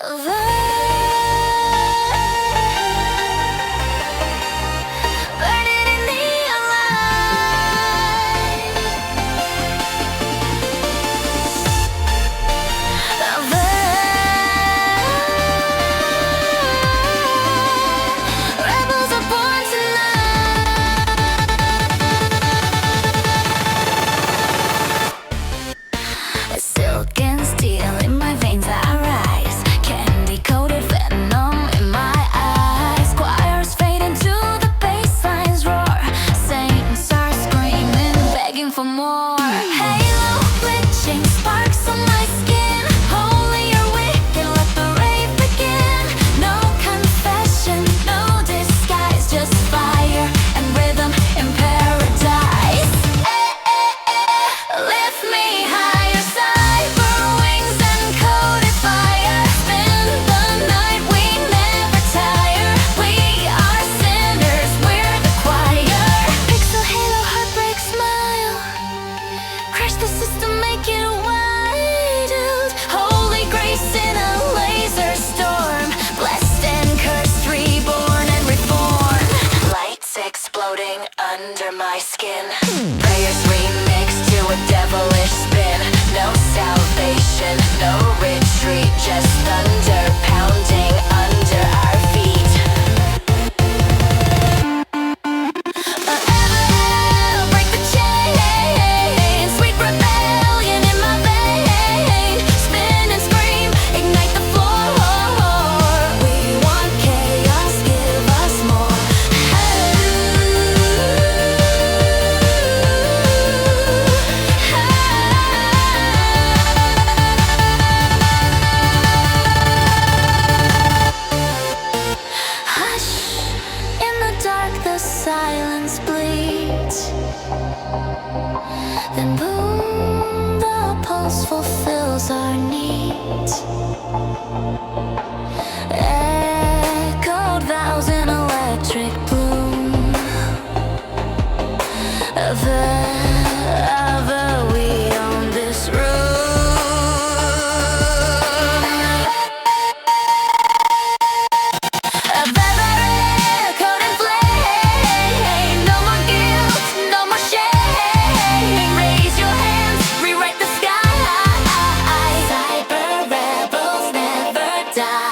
Burning in neon light. Rebels are born tonight. Silk and steel in my veins I rise. Candy-coated venom in my eyes. Choirs fade into the basslines roar. Saints are screaming, begging for more. Halo glitching, sparks on my skin. Holy or wicked, let the rave begin. No confession, no disguise, just fire and rhythm in paradise. Lift me higher, cyber wings and coded fire. Spin the night, we never tire. We are sinners, we're the choir. Pixel halo, heartbreak smile. Crash the system, make it wild. Holy grace in a laser storm. Blessed and cursed, reborn and reborn. Lights exploding under my skin. Prayers remixed to a devilish spin. No salvation, no retreat. Just thunder pounding under our feet. Break the chain. Sweet rebellion in my vein. Spin and scream, ignite the floor. We want chaos, give us more. Hush, in the dark the silence bleeds. Then boom, the pulse fulfills our needs. Echoed vows in electric bloom. Forever we own this room. Code and flame. No more guilt, no more shame. Raise your hands, rewrite the sky. Cyber rebels never die.